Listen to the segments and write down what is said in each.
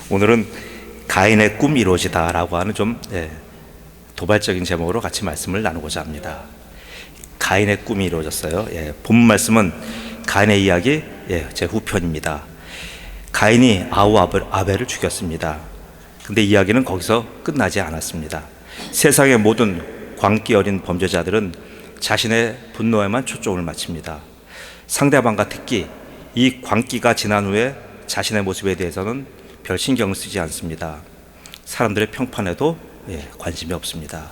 오늘은 가인의 꿈 이루어지다 라고 하는 좀 도발적인 제목으로 같이 말씀을 나누고자 합니다. 가인의 꿈이 이루어졌어요. 본 말씀은 가인의 이야기 제 후편입니다. 가인이 아우 아벨을 죽였습니다. 근데 이야기는 거기서 끝나지 않았습니다. 세상의 모든 광기 어린 범죄자들은 자신의 분노에만 초점을 맞춥니다. 상대방과 특히 이 광기가 지난 후에 자신의 모습에 대해서는 별 신경을 쓰지 않습니다. 사람들의 평판에도 관심이 없습니다.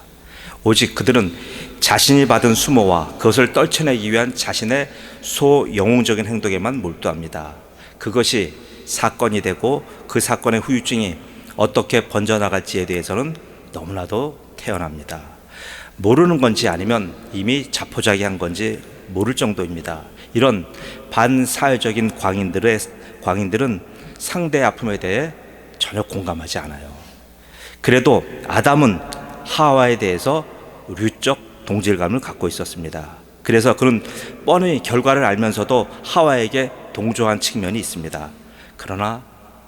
오직 그들은 자신이 받은 수모와 그것을 떨쳐내기 위한 자신의 소영웅적인 행동에만 몰두합니다. 그것이 사건이 되고 그 사건의 후유증이 어떻게 번져나갈지에 대해서는 너무나도 태연합니다. 모르는 건지 아니면 이미 자포자기한 건지 모를 정도입니다. 이런 반사회적인 광인들은 상대의 아픔에 대해 전혀 공감하지 않아요. 그래도 아담은 하와에 대해서 류적 동질감을 갖고 있었습니다. 그래서 그는 뻔히 결과를 알면서도 하와에게 동조한 측면이 있습니다. 그러나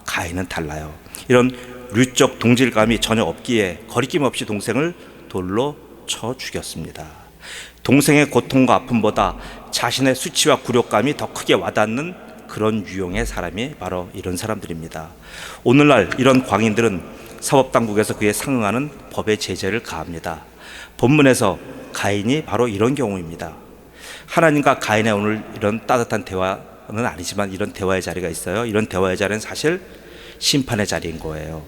가인은 달라요. 이런 류적 동질감이 전혀 없기에 거리낌 없이 동생을 돌로 쳐 죽였습니다. 동생의 고통과 아픔보다 자신의 수치와 굴욕감이 더 크게 와닿는 그런 유형의 사람이 바로 이런 사람들입니다. 오늘날 이런 광인들은 사법당국에서 그에 상응하는 법의 제재를 가합니다. 본문에서 가인이 바로 이런 경우입니다. 하나님과 가인의 오늘 이런 따뜻한 대화는 아니지만 이런 대화의 자리가 있어요. 이런 대화의 자리는 사실 심판의 자리인 거예요.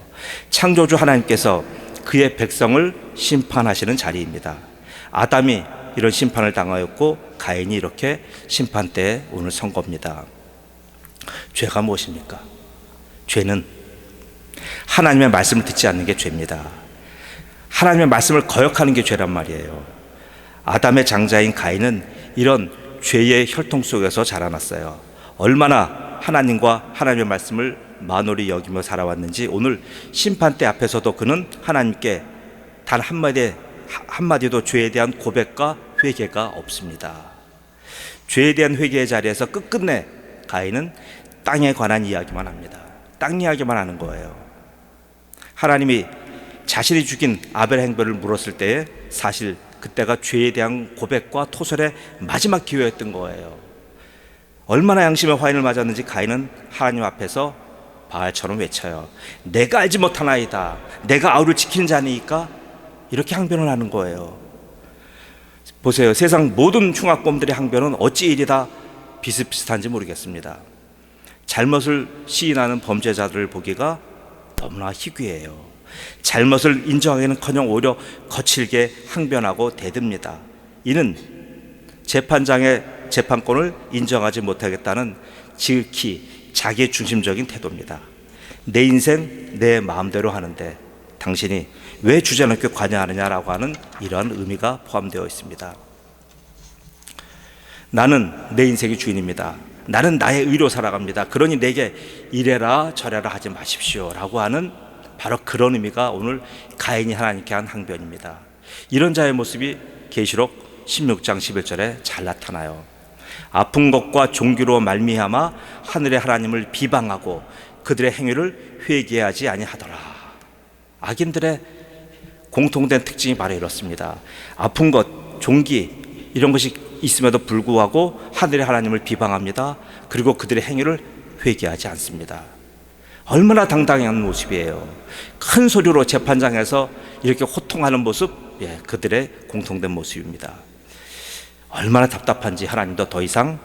창조주 하나님께서 그의 백성을 심판하시는 자리입니다. 아담이 이런 심판을 당하였고 가인이 이렇게 심판대에 오늘 선 겁니다. 죄가 무엇입니까? 죄는 하나님의 말씀을 듣지 않는 게 죄입니다. 하나님의 말씀을 거역하는 게 죄란 말이에요. 아담의 장자인 가인은 이런 죄의 혈통 속에서 자라났어요. 얼마나 하나님과 하나님의 말씀을 만홀히 여기며 살아왔는지 오늘 심판대 앞에서도 그는 하나님께 단 한마디도 죄에 대한 고백과 회개가 없습니다. 죄에 대한 회개의 자리에서 끝끝내 가인은 땅에 관한 이야기만 합니다. 땅 이야기만 하는 거예요. 하나님이 자신이 죽인 아벨 행별을 물었을 때에 사실 그때가 죄에 대한 고백과 토설의 마지막 기회였던 거예요. 얼마나 양심의 화인을 맞았는지 가인은 하나님 앞에서 바알처럼 외쳐요. 내가 알지 못하나이다. 내가 아우를 지키는 자니까 이렇게 항변을 하는 거예요. 보세요. 세상 모든 흉악범들의 항변은 어찌 이리 다 비슷비슷한지 모르겠습니다. 잘못을 시인하는 범죄자들을 보기가 너무나 희귀해요. 잘못을 인정하기는커녕 오히려 거칠게 항변하고 대듭니다. 이는 재판장의 재판권을 인정하지 못하겠다는 지극히 자기 중심적인 태도입니다. 내 인생 내 마음대로 하는데 당신이 왜 주제넘게 관여하느냐라고 하는 이러한 의미가 포함되어 있습니다. 나는 내 인생의 주인입니다. 나는 나의 의로 살아갑니다. 그러니 내게 이래라 저래라 하지 마십시오 라고 하는 바로 그런 의미가 오늘 가인이 하나님께 한 항변입니다. 이런 자의 모습이 계시록 16장 11절에 잘 나타나요. 아픈 것과 종기로 말미암아 하늘의 하나님을 비방하고 그들의 행위를 회개하지 아니하더라. 악인들의 공통된 특징이 바로 이렇습니다. 아픈 것, 종기 이런 것이 있음에도 불구하고 하늘의 하나님을 비방합니다. 그리고 그들의 행위를 회개하지 않습니다. 얼마나 당당한 모습이에요. 큰 소리로 재판장에서 이렇게 호통하는 모습, 그들의 공통된 모습입니다. 얼마나 답답한지 하나님도 더 이상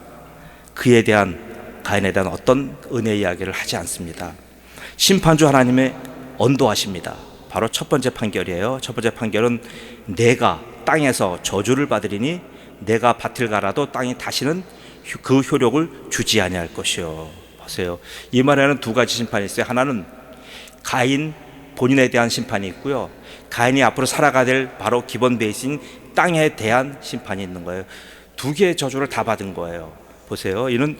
그에 대한 가인에 대한 어떤 은혜 이야기를 하지 않습니다. 심판주 하나님의 언도하십니다. 바로 첫 번째 판결이에요. 첫 번째 판결은 내가 땅에서 저주를 받으리니 내가 밭을 갈아도 땅이 다시는 그 효력을 주지 아니할 것이요. 보세요. 이 말에는 두 가지 심판이 있어요. 하나는 가인 본인에 대한 심판이 있고요. 가인이 앞으로 살아가야 될 바로 기본 베이스인 땅에 대한 심판이 있는 거예요. 두 개의 저주를 다 받은 거예요. 보세요. 이는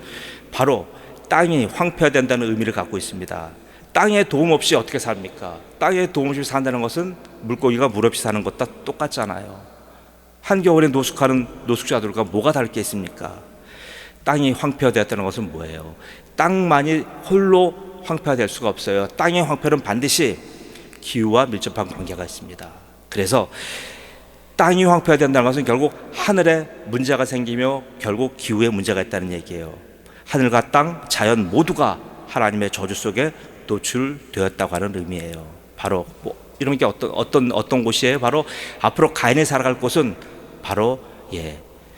바로 땅이 황폐화된다는 의미를 갖고 있습니다. 땅에 도움 없이 어떻게 삽니까? 땅에 도움 없이 산다는 것은 물고기가 물 없이 사는 것과 똑같잖아요. 한겨울에 노숙하는 노숙자들과 뭐가 다를 게 있습니까? 땅이 황폐화되었다는 것은 뭐예요? 땅만이 홀로 황폐가 될 수가 없어요. 땅의 황폐는 반드시 기후와 밀접한 관계가 있습니다. 그래서 땅이 황폐가 된다는 것은 결국 하늘에 문제가 생기며 결국 기후에 문제가 있다는 얘기예요. 하늘과 땅, 자연 모두가 하나님의 저주 속에 노출되었다고 하는 의미예요. 바로 이런 게 어떤 곳이에요? 바로 앞으로 가인이 살아갈 곳은 바로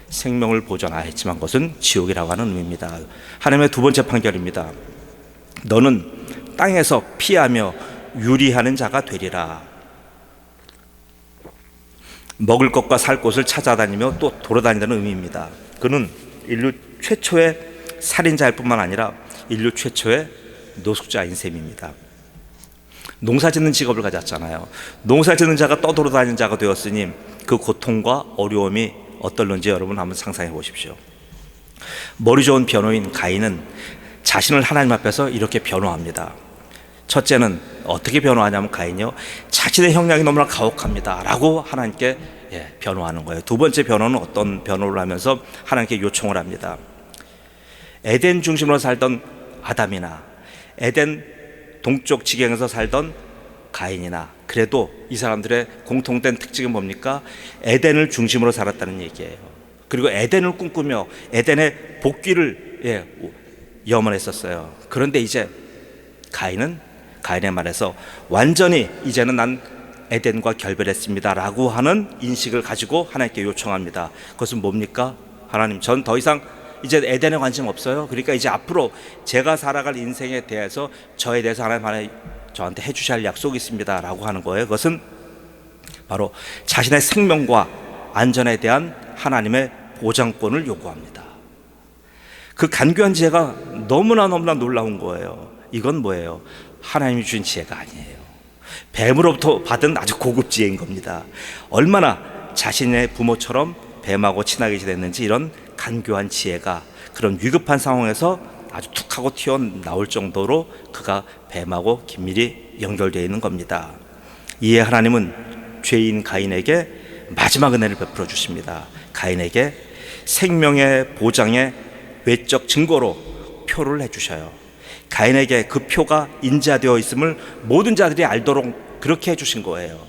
생명을 보존하였지만 그것은 지옥이라고 하는 의미입니다. 하나님의 두 번째 판결입니다. 너는 땅에서 피하며 유리하는 자가 되리라. 먹을 것과 살 곳을 찾아다니며 또 돌아다닌다는 의미입니다. 그는 인류 최초의 살인자일 뿐만 아니라 인류 최초의 노숙자인 셈입니다. 농사짓는 직업을 가졌잖아요. 농사짓는 자가 떠돌아다니는 자가 되었으니 그 고통과 어려움이 어떨는지 여러분 한번 상상해 보십시오. 머리 좋은 변호인 가인은 자신을 하나님 앞에서 이렇게 변호합니다. 첫째는 어떻게 변호하냐면 가인이요, 자신의 형량이 너무나 가혹합니다 라고 하나님께 변호하는 거예요. 두 번째 변호는 어떤 변호를 하면서 하나님께 요청을 합니다. 에덴 중심으로 살던 아담이나 에덴 동쪽 지경에서 살던 가인이나 그래도 이 사람들의 공통된 특징은 뭡니까? 에덴을 중심으로 살았다는 얘기예요. 그리고 에덴을 꿈꾸며 에덴의 복귀를 염원했었어요. 그런데 이제 가인의 말에서 완전히 이제는 난 에덴과 결별했습니다 라고 하는 인식을 가지고 하나님께 요청합니다. 그것은 뭡니까? 하나님, 전 더 이상 이제 에덴에 관심 없어요. 그러니까 이제 앞으로 제가 살아갈 인생에 대해서 저에 대해서 하나님 저한테 해주셔야 할 약속이 있습니다 라고 하는 거예요. 그것은 바로 자신의 생명과 안전에 대한 하나님의 보장권을 요구합니다. 그 간교한 지혜가 너무나 놀라운 거예요. 이건 뭐예요? 하나님이 주신 지혜가 아니에요. 뱀으로부터 받은 아주 고급 지혜인 겁니다. 얼마나 자신의 부모처럼 뱀하고 친하게 지냈는지 이런 간교한 지혜가 그런 위급한 상황에서 아주 툭 하고 튀어나올 정도로 그가 뱀하고 긴밀히 연결되어 있는 겁니다. 이에 하나님은 죄인 가인에게 마지막 은혜를 베풀어 주십니다. 가인에게 생명의 보장의 외적 증거로 표를 해주셔요. 가인에게 그 표가 인자되어 있음을 모든 자들이 알도록 그렇게 해주신 거예요.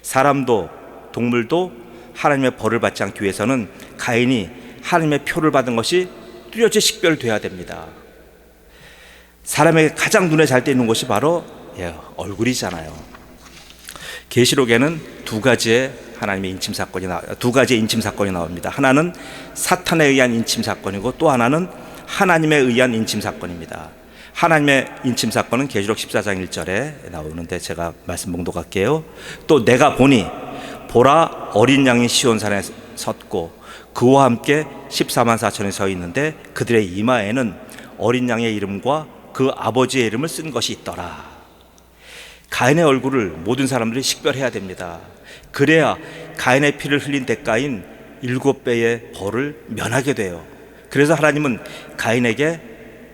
사람도 동물도 하나님의 벌을 받지 않기 위해서는 가인이 하나님의 표를 받은 것이 뚜렷이 식별돼야 됩니다. 사람에게 가장 눈에 잘 띄는 것이 바로 얼굴이잖아요. 계시록에는 두 가지의 인침 사건이 나옵니다. 하나는 사탄에 의한 인침 사건이고 또 하나는 하나님에 의한 인침 사건입니다. 하나님의 인침 사건은 계시록 14장 1절에 나오는데 제가 말씀 봉독할게요. 또 내가 보니 보라 어린 양이 시온산에 섰고 그와 함께 14만 4천이 서 있는데 그들의 이마에는 어린 양의 이름과 그 아버지의 이름을 쓴 것이 있더라. 가인의 얼굴을 모든 사람들이 식별해야 됩니다. 그래야 가인의 피를 흘린 대가인 7배의 벌을 면하게 돼요. 그래서 하나님은 가인에게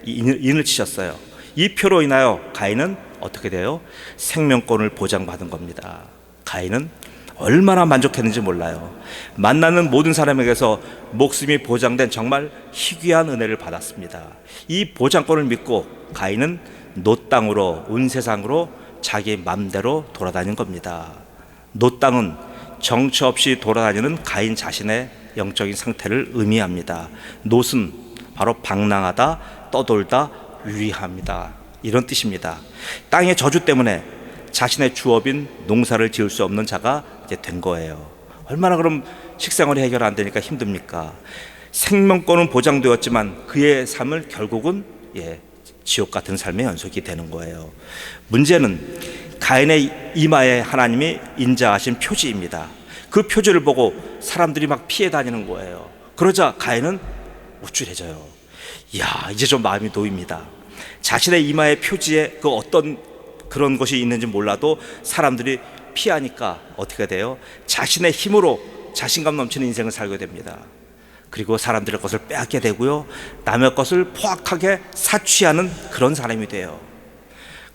인을 치셨어요. 이 표로 인하여 가인은 어떻게 돼요? 생명권을 보장받은 겁니다. 가인은 얼마나 만족했는지 몰라요. 만나는 모든 사람에게서 목숨이 보장된 정말 희귀한 은혜를 받았습니다. 이 보장권을 믿고 가인은 노 땅으로 온 세상으로 자기 맘대로 돌아다닌 겁니다. 노 땅은 정처 없이 돌아다니는 가인 자신의 영적인 상태를 의미합니다. 놋은 바로 방랑하다, 떠돌다, 유리합니다. 이런 뜻입니다. 땅의 저주 때문에 자신의 주업인 농사를 지을 수 없는 자가 이제 된 거예요. 얼마나 그럼 식생활이 해결 안 되니까 힘듭니까? 생명권은 보장되었지만 그의 삶을 결국은 지옥 같은 삶의 연속이 되는 거예요. 문제는 가인의 이마에 하나님이 인자하신 표지입니다. 그 표지를 보고 사람들이 막 피해 다니는 거예요. 그러자 가인은 우쭐해져요. 이야, 이제 좀 마음이 놓입니다. 자신의 이마의 표지에 그 어떤 그런 것이 있는지 몰라도 사람들이 피하니까 어떻게 돼요? 자신의 힘으로 자신감 넘치는 인생을 살게 됩니다. 그리고 사람들의 것을 빼앗게 되고요, 남의 것을 포악하게 사취하는 그런 사람이 돼요.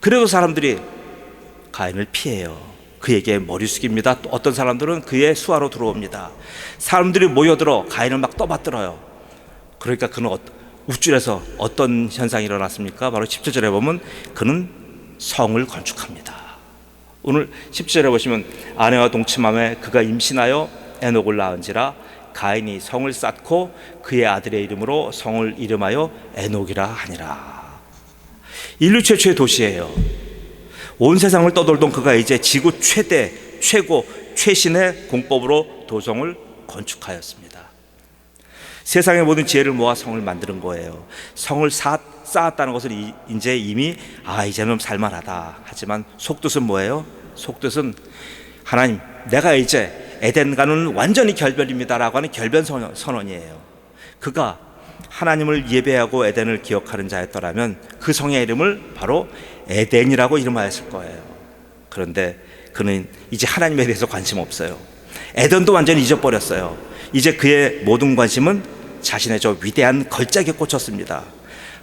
그래도 사람들이 가인을 피해요. 그에게 머리 숙입니다. 또 어떤 사람들은 그의 수하로 들어옵니다. 사람들이 모여들어 가인을 막 떠받들어요. 그러니까 그는 우쭐에서 어떤 현상이 일어났습니까? 바로 17절에 보면 그는 성을 건축합니다. 오늘 17절에 보시면 아내와 동침함에 그가 임신하여 에녹을 낳은지라 가인이 성을 쌓고 그의 아들의 이름으로 성을 이름하여 에녹이라 하니라. 인류 최초의 도시예요. 온 세상을 떠돌던 그가 이제 지구 최대, 최고, 최신의 공법으로 도성을 건축하였습니다. 세상의 모든 지혜를 모아 성을 만드는 거예요. 성을 쌓았다는 것은 이제 이미 이제는 살만하다. 하지만 속뜻은 뭐예요? 속뜻은 하나님, 내가 이제 에덴과는 완전히 결별입니다라고 하는 결별 선언이에요. 그가 하나님을 예배하고 에덴을 기억하는 자였더라면 그 성의 이름을 바로 에덴이라고 이름하였을 거예요. 그런데 그는 이제 하나님에 대해서 관심 없어요. 에덴도 완전히 잊어버렸어요. 이제 그의 모든 관심은 자신의 저 위대한 걸작에 꽂혔습니다.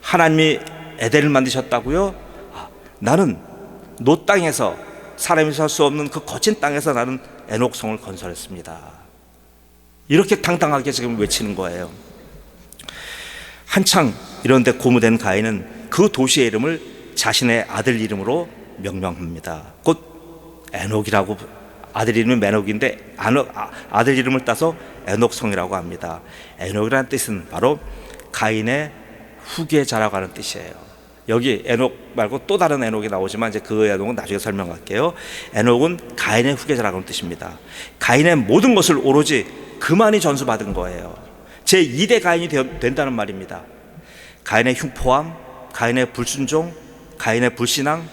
하나님이 에덴을 만드셨다고요? 나는 노 땅에서, 사람이 살 수 없는 그 거친 땅에서 나는 에녹성을 건설했습니다. 이렇게 당당하게 지금 외치는 거예요. 한창 이런데 고무된 가인은 그 도시의 이름을 자신의 아들 이름으로 명명합니다. 곧 에녹이라고. 아들 이름은 메녹인데 아들 이름을 따서 에녹성이라고 합니다. 에녹이라는 뜻은 바로 가인의 후계자라고 하는 뜻이에요. 여기 에녹 말고 또 다른 에녹이 나오지만 이제 그 에녹은 나중에 설명할게요. 에녹은 가인의 후계자라고 하는 뜻입니다. 가인의 모든 것을 오로지 그만이 전수받은 거예요. 제2대 가인이 된다는 말입니다. 가인의 흉포함, 가인의 불순종, 가인의 불신앙,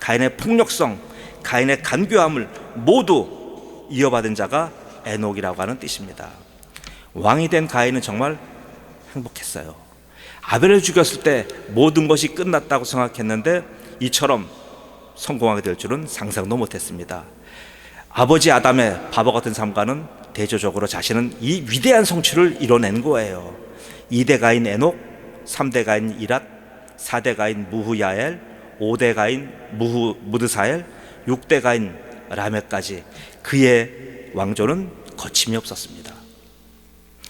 가인의 폭력성, 가인의 간교함을 모두 이어받은 자가 에녹이라고 하는 뜻입니다. 왕이 된 가인은 정말 행복했어요. 아벨을 죽였을 때 모든 것이 끝났다고 생각했는데 이처럼 성공하게 될 줄은 상상도 못했습니다. 아버지 아담의 바보 같은 삶과는 대조적으로 자신은 이 위대한 성취를 이뤄낸 거예요. 2대 가인 에녹, 3대 가인 이랏, 4대 가인 무후야엘, 5대 가인 무드사엘, 6대 가인 라멕까지 그의 왕조는 거침이 없었습니다.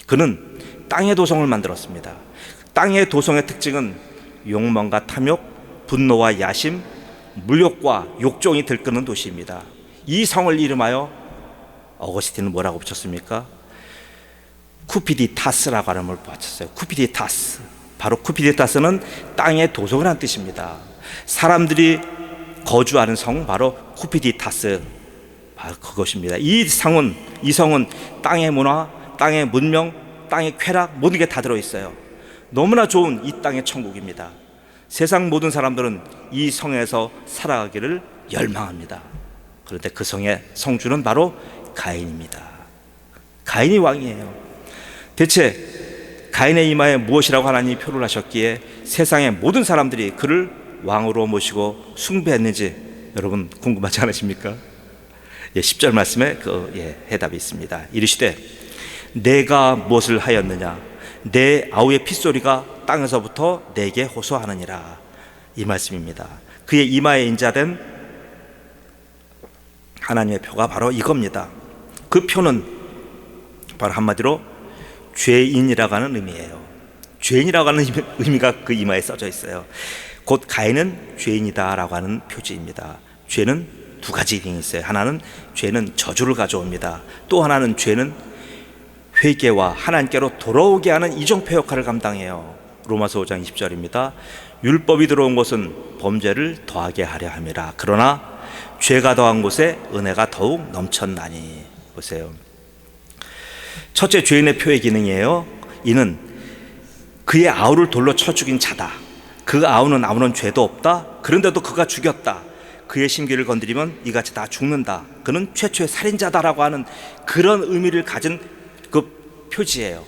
그는 땅의 도성을 만들었습니다. 땅의 도성의 특징은 욕망과 탐욕, 분노와 야심, 물욕과 욕종이 들끓는 도시입니다. 이 성을 이름하여 어거스틴은 뭐라고 붙였습니까? 쿠피디타스라고 하는 걸 붙였어요. 쿠피디타스. 바로 쿠피디타스는 땅의 도성이라는 뜻입니다. 사람들이 거주하는 성, 바로 쿠피디타스, 바로 그것입니다. 이 성은 땅의 문화, 땅의 문명, 땅의 쾌락, 모든 게 다 들어있어요. 너무나 좋은 이 땅의 천국입니다. 세상 모든 사람들은 이 성에서 살아가기를 열망합니다. 그런데 그 성의 성주는 바로 가인입니다. 가인이 왕이에요. 대체 가인의 이마에 무엇이라고 하나님이 표를 하셨기에 세상의 모든 사람들이 그를 왕으로 모시고 숭배했는지 여러분 궁금하지 않으십니까? 10절 말씀에 해답이 있습니다. 이르시되 내가 무엇을 하였느냐, 내 아우의 핏소리가 땅에서부터 내게 호소하느니라. 이 말씀입니다. 그의 이마에 인자된 하나님의 표가 바로 이겁니다. 그 표는 바로 한마디로 죄인이라고 하는 의미예요. 죄인이라고 하는 의미가 그 이마에 써져 있어요. 곧 가인은 죄인이다라고 하는 표지입니다. 죄는 두 가지 기능이 있어요. 하나는 죄는 저주를 가져옵니다. 또 하나는 죄는 회개와 하나님께로 돌아오게 하는 이정표 역할을 감당해요. 로마서 5장 20절입니다. 율법이 들어온 것은 범죄를 더하게 하려 함이라. 그러나 죄가 더한 곳에 은혜가 더욱 넘쳤나니. 보세요. 첫째, 죄인의 표의 기능이에요. 이는 그의 아우를 돌로 쳐 죽인 자다. 그 아우는 아무런 죄도 없다. 그런데도 그가 죽였다. 그의 심기를 건드리면 이같이 다 죽는다. 그는 최초의 살인자다라고 하는 그런 의미를 가진 그 표지예요.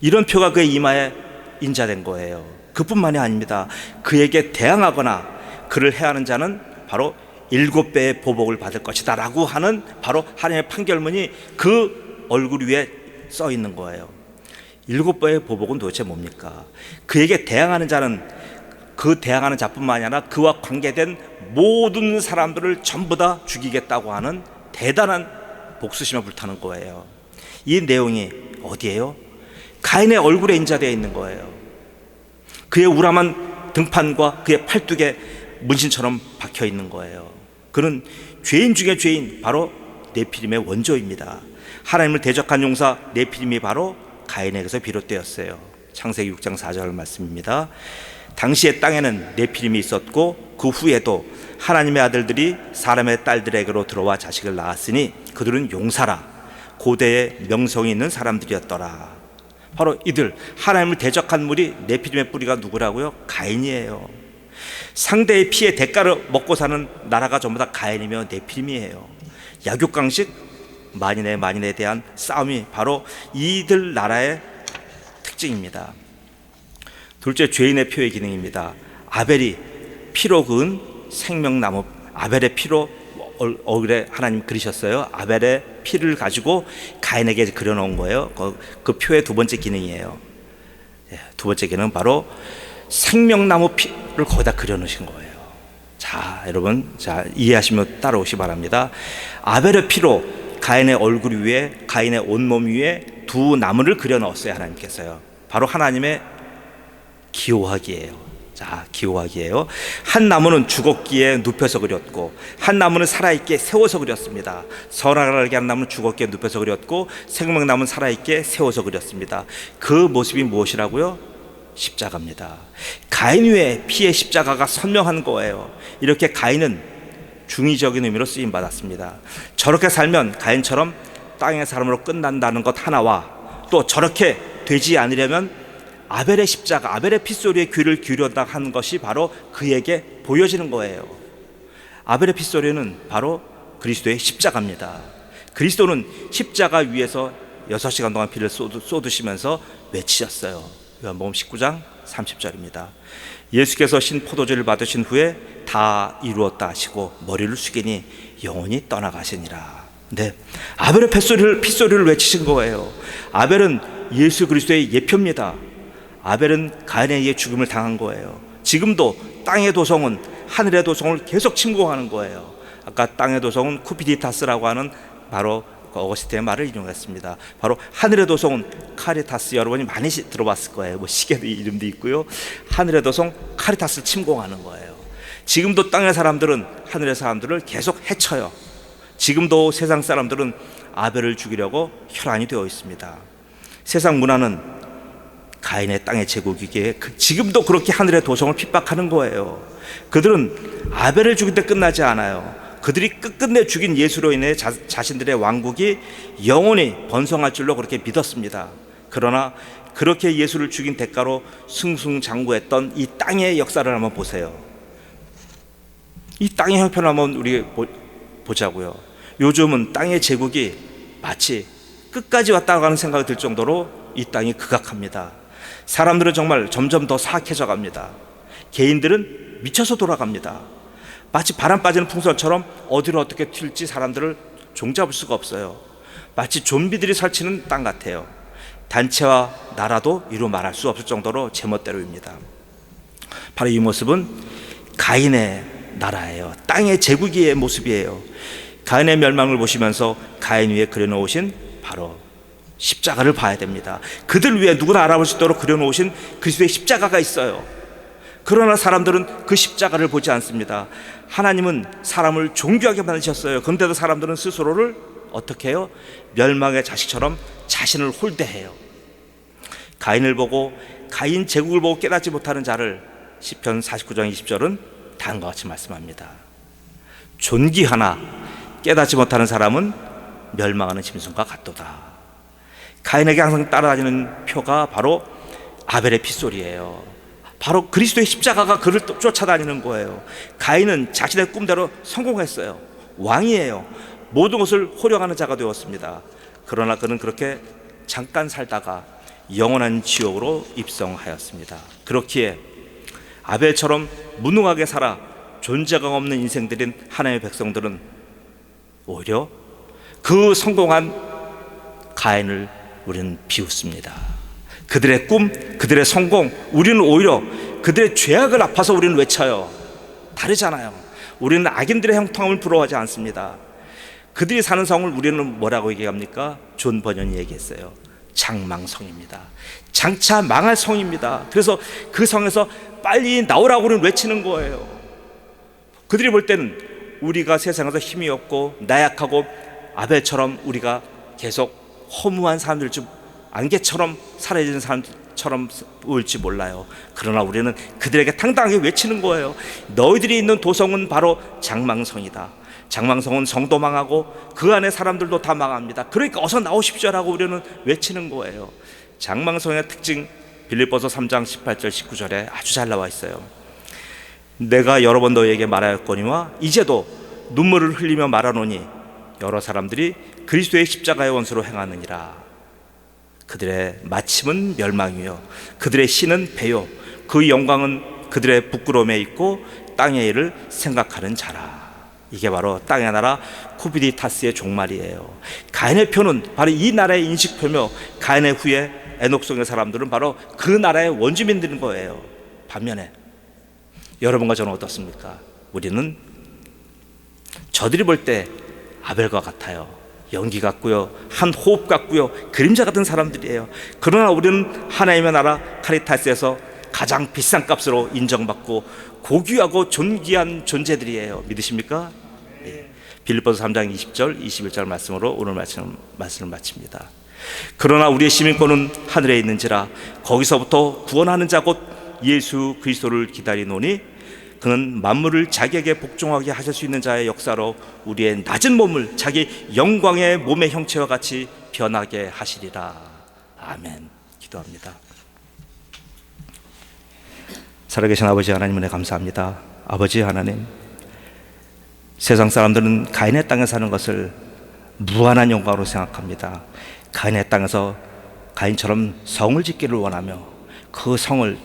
이런 표가 그의 이마에 인자된 거예요. 그뿐만이 아닙니다. 그에게 대항하거나 그를 해하는 자는 바로 7배의 보복을 받을 것이다 라고 하는 바로 하나님의 판결문이 그 얼굴 위에 써 있는 거예요. 7배의 보복은 도대체 뭡니까? 그에게 대항하는 자는 그 대항하는 자뿐만이 아니라 그와 관계된 모든 사람들을 전부 다 죽이겠다고 하는 대단한 복수심에 불타는 거예요. 이 내용이 어디예요? 가인의 얼굴에 인자되어 있는 거예요. 그의 우람한 등판과 그의 팔뚝에 문신처럼 박혀 있는 거예요. 그는 죄인 중에 죄인, 바로 네피림의 원조입니다. 하나님을 대적한 용사 네피림이 바로 가인에게서 비롯되었어요. 창세기 6장 4절 말씀입니다. 당시의 땅에는 네피림이 있었고 그 후에도 하나님의 아들들이 사람의 딸들에게로 들어와 자식을 낳았으니 그들은 용사라, 고대에 명성이 있는 사람들이었더라. 바로 이들, 하나님을 대적한 무리 네피림의 뿌리가 누구라고요? 가인이에요. 상대의 피의 대가를 먹고 사는 나라가 전부 다 가인이며 네피림이에요. 약육강식, 만인에 대한 싸움이 바로 이들 나라의 특징입니다. 둘째, 죄인의 표의 기능입니다. 아벨이 피로 그은 생명나무, 아벨의 피로 얼굴에 하나님 그리셨어요. 아벨의 피를 가지고 가인에게 그려놓은 거예요. 그 표의 두 번째 기능이에요. 두 번째 기능은 바로 생명나무 피를 거기다 그려놓으신 거예요. 자, 여러분, 자, 이해하시면 따라오시 바랍니다. 아벨의 피로 가인의 얼굴 위에, 가인의 온몸 위에 두 나무를 그려 넣었어요. 하나님께서요. 바로 하나님의 기호학이에요. 자, 기호학이에요. 한 나무는 죽었기에 눕혀서 그렸고 한 나무는 살아있게 세워서 그렸습니다. 선악을 알게 하는 나무는 죽었기에 눕혀서 그렸고 생명나무는 살아있게 세워서 그렸습니다. 그 모습이 무엇이라고요? 십자가입니다. 가인 위에 피의 십자가가 선명한 거예요. 이렇게 가인은 중의적인 의미로 쓰임받았습니다. 저렇게 살면 가인처럼 땅의 사람으로 끝난다는 것 하나와, 또 저렇게 되지 않으려면 아벨의 십자가, 아벨의 핏소리에 귀를 기울였다 하는 것이 바로 그에게 보여지는 거예요. 아벨의 핏소리는 바로 그리스도의 십자가입니다. 그리스도는 십자가 위에서 6시간 동안 피를 쏟으시면서 외치셨어요. 요한복음 19장 30절입니다. 예수께서 신 포도주를 받으신 후에 다 이루었다 하시고 머리를 숙이니 영혼이 떠나가시니라. 네, 아벨의 핏소리를 외치신 거예요. 아벨은 예수 그리스도의 예표입니다. 아벨은 가인에 의해 죽음을 당한 거예요. 지금도 땅의 도성은 하늘의 도성을 계속 침공하는 거예요. 아까 땅의 도성은 쿠피디타스라고 하는 바로 어거스틴의 말을 인용했습니다. 바로 하늘의 도성은 카리타스, 여러분이 많이 들어봤을 거예요. 뭐 시계 이름도 있고요. 하늘의 도성 카리타스를 침공하는 거예요. 지금도 땅의 사람들은 하늘의 사람들을 계속 해쳐요. 지금도 세상 사람들은 아벨을 죽이려고 혈안이 되어 있습니다. 세상 문화는 가인의 땅의 제국이기에 지금도 그렇게 하늘의 도성을 핍박하는 거예요. 그들은 아벨을 죽일 때 끝나지 않아요. 그들이 끝끝내 죽인 예수로 인해 자신들의 왕국이 영원히 번성할 줄로 그렇게 믿었습니다. 그러나 그렇게 예수를 죽인 대가로 승승장구했던 이 땅의 역사를 한번 보세요. 이 땅의 형편을 한번 우리 보자고요. 요즘은 땅의 제국이 마치 끝까지 왔다 가는 생각이 들 정도로 이 땅이 극악합니다. 사람들은 정말 점점 더 사악해져 갑니다. 개인들은 미쳐서 돌아갑니다. 마치 바람 빠지는 풍선처럼 어디로 어떻게 튈지 사람들을 종잡을 수가 없어요. 마치 좀비들이 설치는 땅 같아요. 단체와 나라도 이루 말할 수 없을 정도로 제멋대로입니다. 바로 이 모습은 가인의 나라예요. 땅의 제국의 모습이에요. 가인의 멸망을 보시면서 가인 위에 그려놓으신 바로 십자가를 봐야 됩니다. 그들 위에 누구나 알아볼 수 있도록 그려놓으신 그리스도의 십자가가 있어요. 그러나 사람들은 그 십자가를 보지 않습니다. 하나님은 사람을 존귀하게 만드셨어요. 그런데도 사람들은 스스로를 어떻게 해요? 멸망의 자식처럼 자신을 홀대해요. 가인을 보고, 가인 제국을 보고 깨닫지 못하는 자를 시편 49장 20절은 다음과 같이 말씀합니다. 존귀하나 깨닫지 못하는 사람은 멸망하는 짐승과 같도다. 가인에게 항상 따라다니는 표가 바로 아벨의 핏소리예요. 바로 그리스도의 십자가가 그를 쫓아다니는 거예요. 가인은 자신의 꿈대로 성공했어요. 왕이에요. 모든 것을 호령하는 자가 되었습니다. 그러나 그는 그렇게 잠깐 살다가 영원한 지옥으로 입성하였습니다. 그렇기에 아벨처럼 무능하게 살아 존재감 없는 인생들인 하나님의 백성들은 오히려 그 성공한 가인을 우리는 비웃습니다. 그들의 꿈, 그들의 성공, 우리는 오히려 그들의 죄악을 아파서 우리는 외쳐요. 다르잖아요. 우리는 악인들의 형통함을 부러워하지 않습니다. 그들이 사는 성을 우리는 뭐라고 얘기합니까? 존 버년이 얘기했어요. 장망성입니다. 장차 망할 성입니다. 그래서 그 성에서 빨리 나오라고는 외치는 거예요. 그들이 볼 때는 우리가 세상에서 힘이 없고 나약하고 아벨처럼 우리가 계속 허무한 사람들 중 안개처럼 사라지는 사람처럼 보일지 몰라요. 그러나 우리는 그들에게 당당하게 외치는 거예요. 너희들이 있는 도성은 바로 장망성이다. 장망성은 성도 망하고 그 안에 사람들도 다 망합니다. 그러니까 어서 나오십시오라고 우리는 외치는 거예요. 장망성의 특징, 빌립보서 3장 18절 19절에 아주 잘 나와 있어요. 내가 여러 번 너희에게 말하였거니와 이제도 눈물을 흘리며 말하노니 여러 사람들이 그리스도의 십자가의 원수로 행하느니라. 그들의 마침은 멸망이요 그들의 신은 배요 그 영광은 그들의 부끄러움에 있고 땅의 일을 생각하는 자라. 이게 바로 땅의 나라 쿠비디타스의 종말이에요. 가인의 표는 바로 이 나라의 인식표며 가인의 후에 에녹성의 사람들은 바로 그 나라의 원주민들인 거예요. 반면에 여러분과 저는 어떻습니까? 우리는 저들이 볼 때 아벨과 같아요. 연기 같고요, 한 호흡 같고요, 그림자 같은 사람들이에요. 그러나 우리는 하나님의 나라 카리타스에서 가장 비싼 값으로 인정받고 고귀하고 존귀한 존재들이에요. 믿으십니까? 네. 빌립보서 3장 20절 21절 말씀으로 오늘 말씀을 마칩니다. 그러나 우리의 시민권은 하늘에 있는지라 거기서부터 구원하는 자 곧 예수 그리스도를 기다리노니 그는 만물을 자기에게 복종하게 하실 수 있는 자의 역사로 우리의 낮은 몸을 자기 영광의 몸의 형체와 같이 변하게 하시리라. 아멘. 기도합니다. 살아계신 아버지 하나님 은혜 감사합니다. 아버지 하나님, 세상 사람들은 가인의 땅에 사는 것을 무한한 영광으로 생각합니다. 가인의 땅에서 가인처럼 성을 짓기를 원하며 그 성을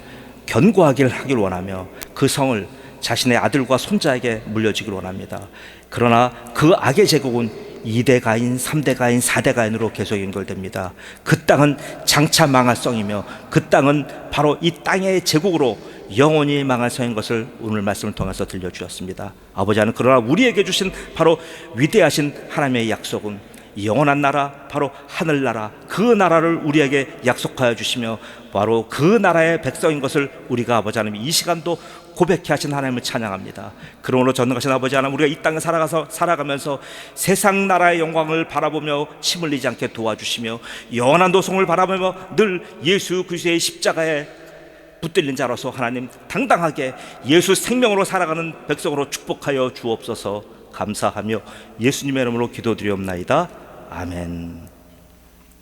견고하게 하기를 원하며 그 성을 자신의 아들과 손자에게 물려주기를 원합니다. 그러나 그 악의 제국은 2대 가인, 3대 가인, 4대 가인으로 계속 연결됩니다. 그 땅은 장차 망할 성이며 그 땅은 바로 이 땅의 제국으로 영원히 망할 성인 것을 오늘 말씀을 통해서 들려주셨습니다. 아버지 하나님, 그러나 우리에게 주신 바로 위대하신 하나님의 약속은 영원한 나라, 바로 하늘나라, 그 나라를 우리에게 약속하여 주시며 바로 그 나라의 백성인 것을 우리가 아버지 하나님 이 시간도 고백해 하신 하나님을 찬양합니다. 그러므로 전능하신 아버지 하나님, 우리가 이 땅에 살아가면서 세상 나라의 영광을 바라보며 침 흘리지 않게 도와주시며 영원한 도성을 바라보며 늘 예수 그리스도의 십자가에 붙들린 자로서 하나님 당당하게 예수 생명으로 살아가는 백성으로 축복하여 주옵소서. 감사하며 예수님의 이름으로 기도드리옵나이다. 아멘.